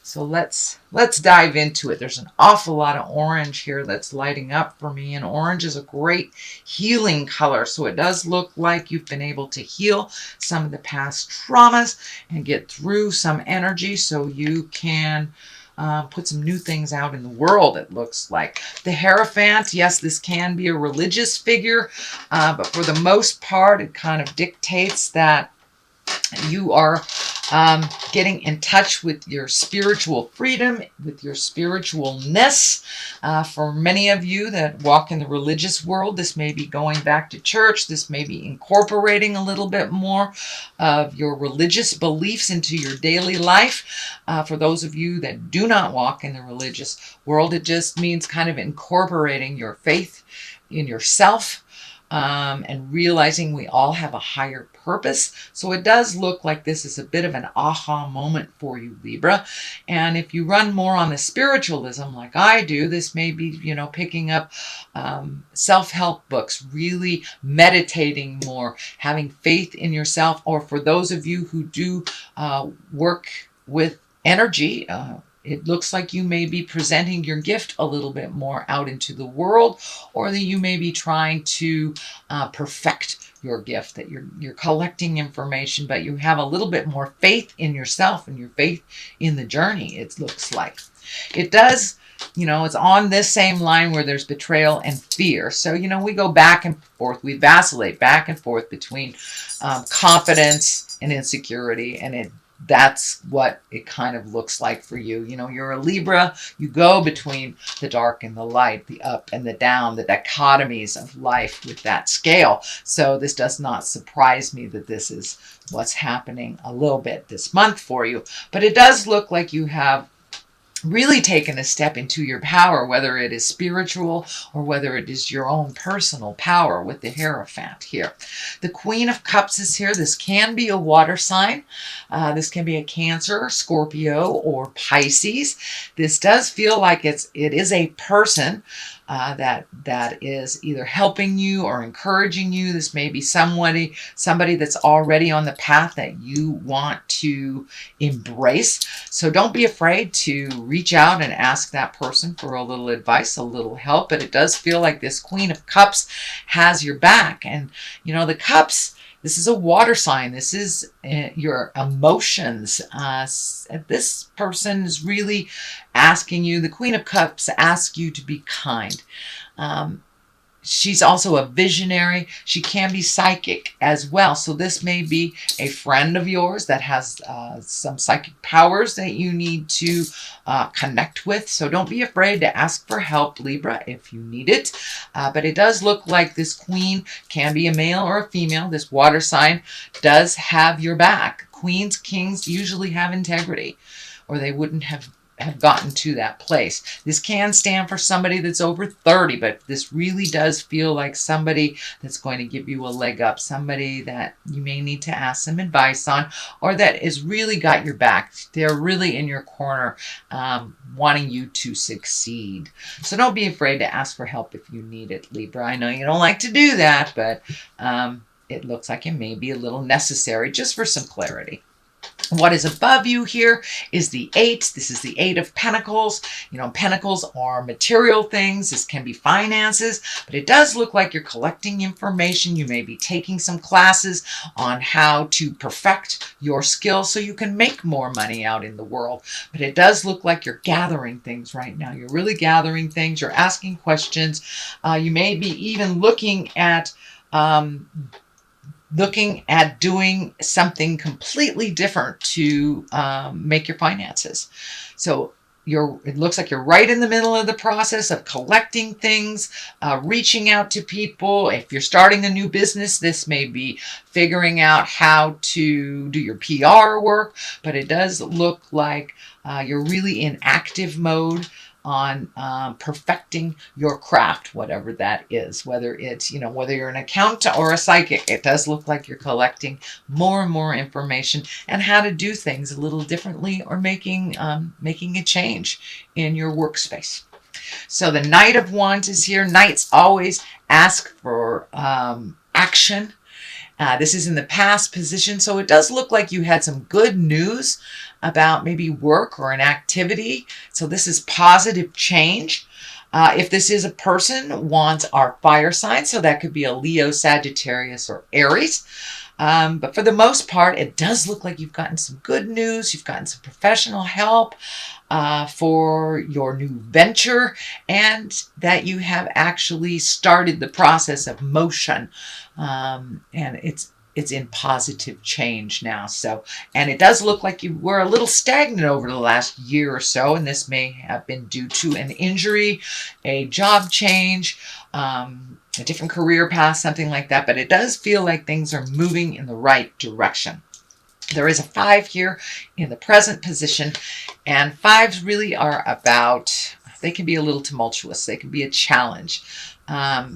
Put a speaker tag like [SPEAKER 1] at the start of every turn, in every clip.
[SPEAKER 1] So let's dive into it. There's an awful lot of orange here that's lighting up for me, and orange is a great healing color. So it does look like you've been able to heal some of the past traumas and get through some energy so you can put some new things out in the world, it looks like. The Hierophant, yes, this can be a religious figure, but for the most part, it kind of dictates that you are getting in touch with your spiritual freedom, with your spiritualness. For many of you that walk in the religious world, this may be going back to church. This may be incorporating a little bit more of your religious beliefs into your daily life. For those of you that do not walk in the religious world, it just means kind of incorporating your faith in yourself. And realizing we all have a higher purpose. So it does look like this is a bit of an aha moment for you, Libra. And if you run more on the spiritualism like I do, this may be, picking up self-help books, really meditating more, having faith in yourself. Or for those of you who do work with energy, it looks like you may be presenting your gift a little bit more out into the world, or that you may be trying to perfect your gift, that you're collecting information, but you have a little bit more faith in yourself and your faith in the journey, it looks like. It does, it's on this same line where there's betrayal and fear. So, we go back and forth, we vacillate back and forth between confidence and insecurity, and that's what it kind of looks like for you. You're a Libra. You go between the dark and the light, the up and the down, the dichotomies of life with that scale. So this does not surprise me that this is what's happening a little bit this month for you. But it does look like you have really taken a step into your power, whether it is spiritual or whether it is your own personal power with the Hierophant here. The Queen of Cups is here. This can be a water sign. This can be a Cancer, Scorpio, or Pisces. This does feel like it is a person that is either helping you or encouraging you. This may be somebody that's already on the path that you want to embrace. So don't be afraid to reach out and ask that person for a little advice, a little help. But it does feel like this Queen of Cups has your back. And, the cups, this is a water sign. This is your emotions. This person is really asking you, the Queen of Cups asks you to be kind. She's also a visionary. She can be psychic as well. So this may be a friend of yours that has some psychic powers that you need to connect with. So don't be afraid to ask for help, Libra, if you need it. But it does look like this queen can be a male or a female. This water sign does have your back. Queens, kings usually have integrity, or they wouldn't have gotten to that place. This can stand for somebody that's over 30, but this really does feel like somebody that's going to give you a leg up, somebody that you may need to ask some advice on, or that has really got your back. They're really in your corner, wanting you to succeed. So don't be afraid to ask for help if you need it, Libra. I know you don't like to do that, but it looks like it may be a little necessary just for some clarity. What is above you here is the 8. This is the 8 of Pentacles. Pentacles are material things. This can be finances, but it does look like you're collecting information. You may be taking some classes on how to perfect your skills so you can make more money out in the world. But it does look like you're gathering things right now. You're really gathering things. You're asking questions. You may be even looking at doing something completely different to make your finances. So it looks like you're right in the middle of the process of collecting things, reaching out to people. If you're starting a new business, this may be figuring out how to do your PR work, but it does look like you're really in active mode on perfecting your craft, whatever that is, whether it's, whether you're an accountant or a psychic. It does look like you're collecting more and more information and how to do things a little differently, or making a change in your workspace. So the Knight of Wands is here. Knights always ask for action. This is in the past position, so it does look like you had some good news about maybe work or an activity. So this is positive change. If this is a person, wands are fire signs, so that could be a Leo, Sagittarius, or Aries. But for the most part, it does look like you've gotten some good news. You've gotten some professional help for your new venture, and that you have actually started the process of motion. And it's in positive change now. So, and it does look like you were a little stagnant over the last year or so, and this may have been due to an injury, a job change, a different career path, something like that. But it does feel like things are moving in the right direction. There is a 5 here in the present position, and 5s really are about, they can be a little tumultuous. They can be a challenge.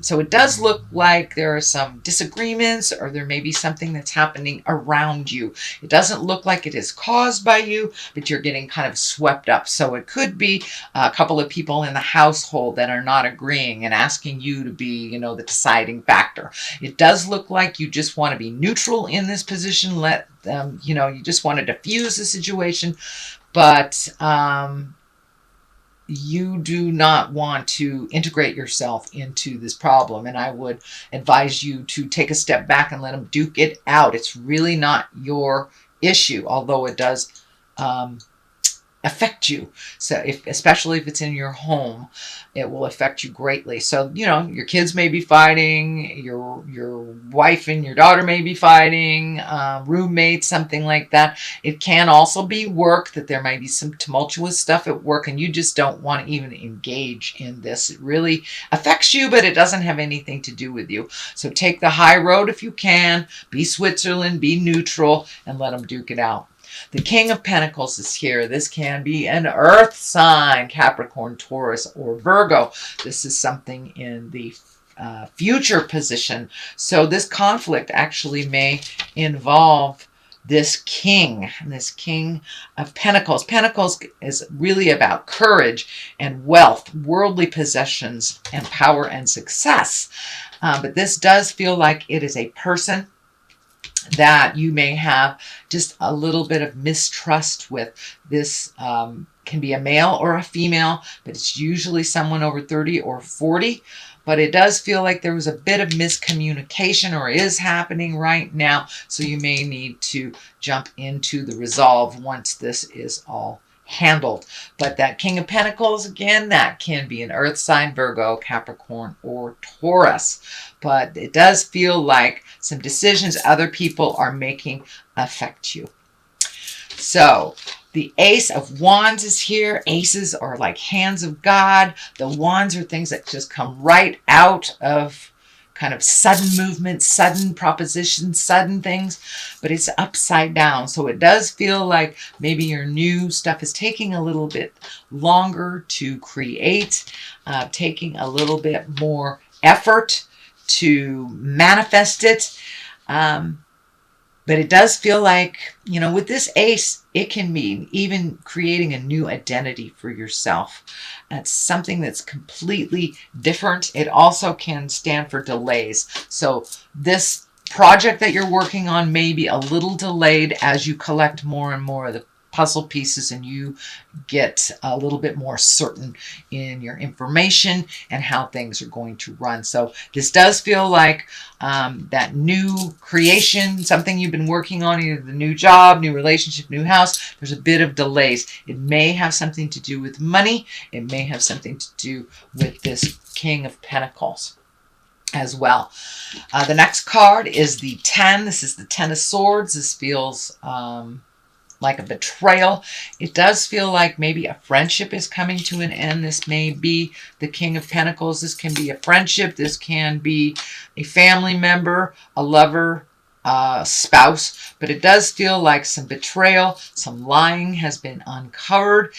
[SPEAKER 1] So it does look like there are some disagreements, or there may be something that's happening around you. It doesn't look like it is caused by you, but you're getting kind of swept up. So it could be a couple of people in the household that are not agreeing and asking you to be, you know, the deciding factor. It does look like you just want to be neutral in this position. Let them, you know, you just want to diffuse the situation, but you do not want to integrate yourself into this problem. And I would advise you to take a step back and let them duke it out. It's really not your issue, although it does affect you. So especially if it's in your home, it will affect you greatly. So, you know, your kids may be fighting, your wife and your daughter may be fighting, roommates, something like that. It can also be work, that there might be some tumultuous stuff at work, and you just don't want to even engage in this. It really affects you, but it doesn't have anything to do with you. So take the high road if you can. Be Switzerland, be neutral, and let them duke it out. The King of Pentacles is here. This can be an earth sign, Capricorn, Taurus, or Virgo. This is something in the future position. So this conflict actually may involve this king of Pentacles. Pentacles is really about courage and wealth, worldly possessions, and power and success. But this does feel like it is a person that you may have just a little bit of mistrust with. This can be a male or a female, but it's usually someone over 30 or 40. But it does feel like there was a bit of miscommunication, or is happening right now. So you may need to jump into the resolve once this is all handled. But that King of Pentacles, again, that can be an earth sign, Virgo, Capricorn, or Taurus. But it does feel like some decisions other people are making affect you. So the Ace of Wands is here. Aces are like hands of God. The wands are things that just come right out of kind of sudden movement, sudden propositions, sudden things, but it's upside down. So it does feel like maybe your new stuff is taking a little bit longer to create, taking a little bit more effort to manifest it. But it does feel like, you know, with this ace, it can mean even creating a new identity for yourself. It's something that's completely different. It also can stand for delays. So this project that you're working on may be a little delayed as you collect more and more of the puzzle pieces, and you get a little bit more certain in your information and how things are going to run. So this does feel like that new creation, something you've been working on, either the new job, new relationship, new house. There's a bit of delays. It may have something to do with money. It may have something to do with this King of Pentacles as well. The next card is the 10. This is the 10 of Swords. This feels like a betrayal. It does feel like maybe a friendship is coming to an end. This may be the King of Pentacles. This can be a friendship. This can be a family member, a lover, spouse. But it does feel like some betrayal, some lying has been uncovered,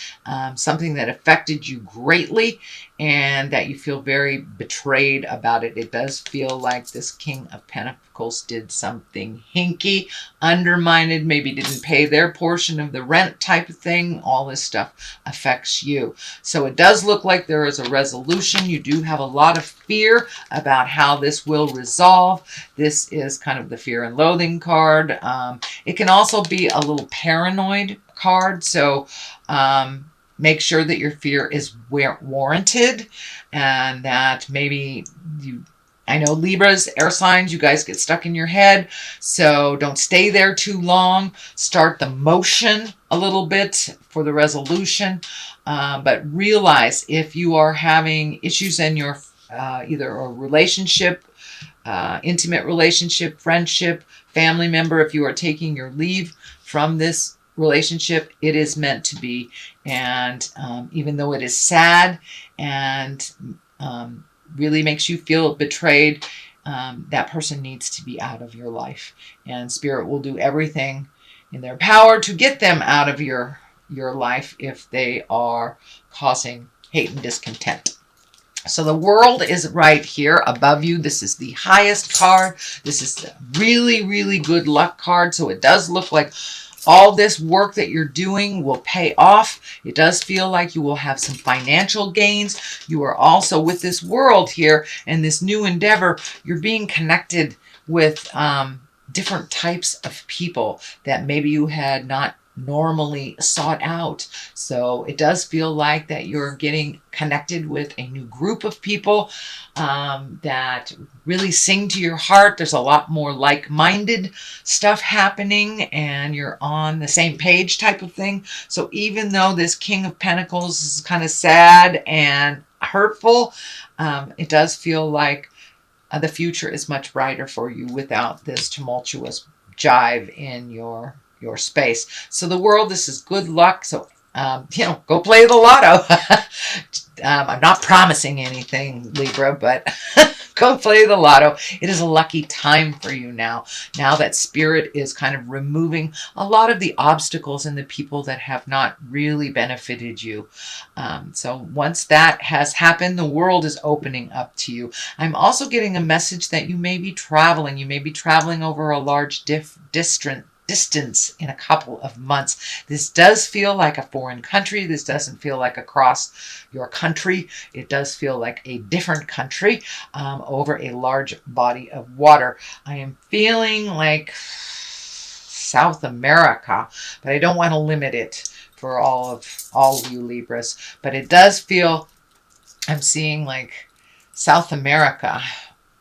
[SPEAKER 1] something that affected you greatly, and that you feel very betrayed about it. It does feel like this King of Pentacles Pentacles did something hinky, undermined, maybe didn't pay their portion of the rent type of thing. All this stuff affects you. So it does look like there is a resolution. You do have a lot of fear about how this will resolve. This is kind of the fear and loathing card. It can also be a little paranoid card. So make sure that your fear is warranted, and that maybe I know Libras, air signs, you guys get stuck in your head, so don't stay there too long. Start the motion a little bit for the resolution, but realize if you are having issues in your either a relationship, intimate relationship, friendship, family member, if you are taking your leave from this relationship, it is meant to be. And even though it is sad and really makes you feel betrayed, that person needs to be out of your life, and Spirit will do everything in their power to get them out of your life if they are causing hate and discontent. So the World is right here above you. This is the highest card. This is a really, really good luck card. So it does look like all this work that you're doing will pay off. It does feel like you will have some financial gains. You are also, with this World here and this new endeavor, you're being connected with different types of people that maybe you had not normally sought out. So it does feel like that you're getting connected with a new group of people that really sing to your heart. There's a lot more like-minded stuff happening, and you're on the same page type of thing. So even though this King of Pentacles is kind of sad and hurtful, it does feel like the future is much brighter for you without this tumultuous jive in your space. So the World, this is good luck. So, go play the lotto. I'm not promising anything, Libra, but go play the lotto. It is a lucky time for you now. Now that Spirit is kind of removing a lot of the obstacles and the people that have not really benefited you. So once that has happened, the World is opening up to you. I'm also getting a message that you may be traveling. You may be traveling over a large distance in a couple of months. This does feel like a foreign country. This doesn't feel like across your country. It does feel like a different country over a large body of water. I am feeling like South America, but I don't want to limit it for all of you Libras. But it does feel, I'm seeing like South America,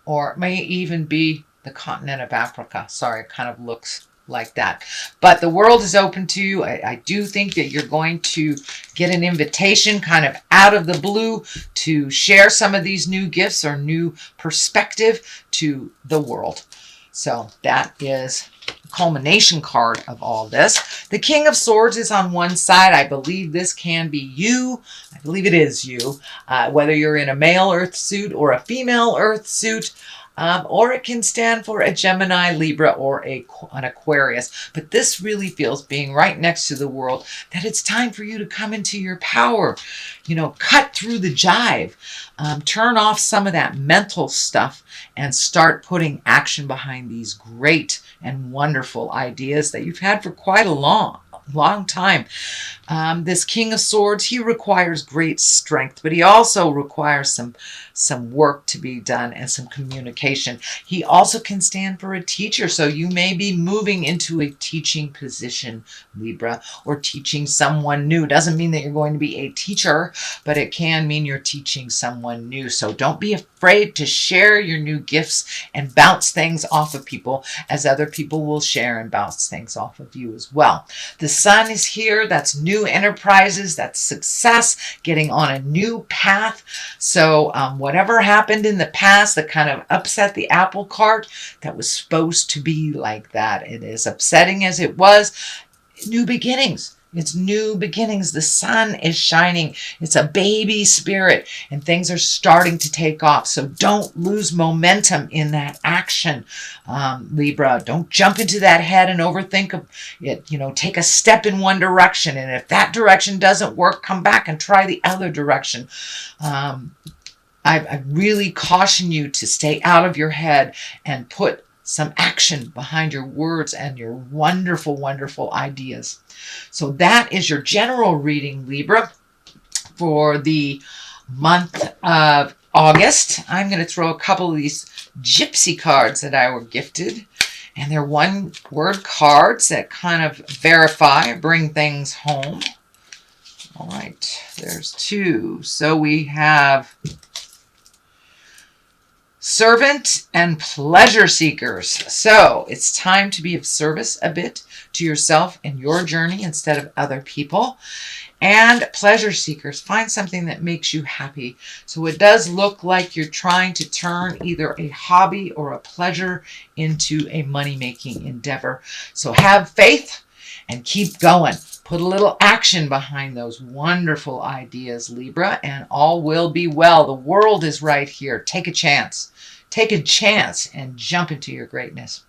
[SPEAKER 1] or it may even be the continent of Africa. Sorry, it kind of looks like that. But the World is open to you. I do think that you're going to get an invitation kind of out of the blue to share some of these new gifts or new perspective to the world. So that is the culmination card of all this. The King of Swords is on one side. I believe this can be you. I believe it is you. Whether you're in a male earth suit or a female earth suit, or it can stand for a Gemini, Libra, or an Aquarius. But this really feels, being right next to the World, that it's time for you to come into your power. Cut through the jive. Turn off some of that mental stuff and start putting action behind these great and wonderful ideas that you've had for quite a long time. This King of Swords, he requires great strength, but he also requires some work to be done and some communication. He also can stand for a teacher, so you may be moving into a teaching position, Libra, or teaching someone new. Doesn't mean that you're going to be a teacher, but it can mean you're teaching someone new. So don't be afraid to share your new gifts and bounce things off of people, as other people will share and bounce things off of you as well. The Sun is here. That's new enterprises. That's success, getting on a new path. So whatever happened in the past that kind of upset the apple cart, that was supposed to be like that. It is upsetting as it was. New beginnings. It's new beginnings. The sun is shining. It's a baby spirit, and things are starting to take off. So don't lose momentum in that action, Libra. Don't jump into that head and overthink it. Take a step in one direction, and if that direction doesn't work, come back and try the other direction. I really caution you to stay out of your head and put some action behind your words and your wonderful, wonderful ideas. So that is your general reading, Libra, for the month of August. I'm going to throw a couple of these gypsy cards that I were gifted. And they're one-word cards that kind of verify, bring things home. All right, there's two. So we have servant and pleasure seekers. So it's time to be of service a bit to yourself in your journey instead of other people. And pleasure seekers, find something that makes you happy. So it does look like you're trying to turn either a hobby or a pleasure into a money-making endeavor. So have faith and keep going. Put a little action behind those wonderful ideas, Libra, and all will be well. The world is right here. Take a chance. Take a chance and jump into your greatness.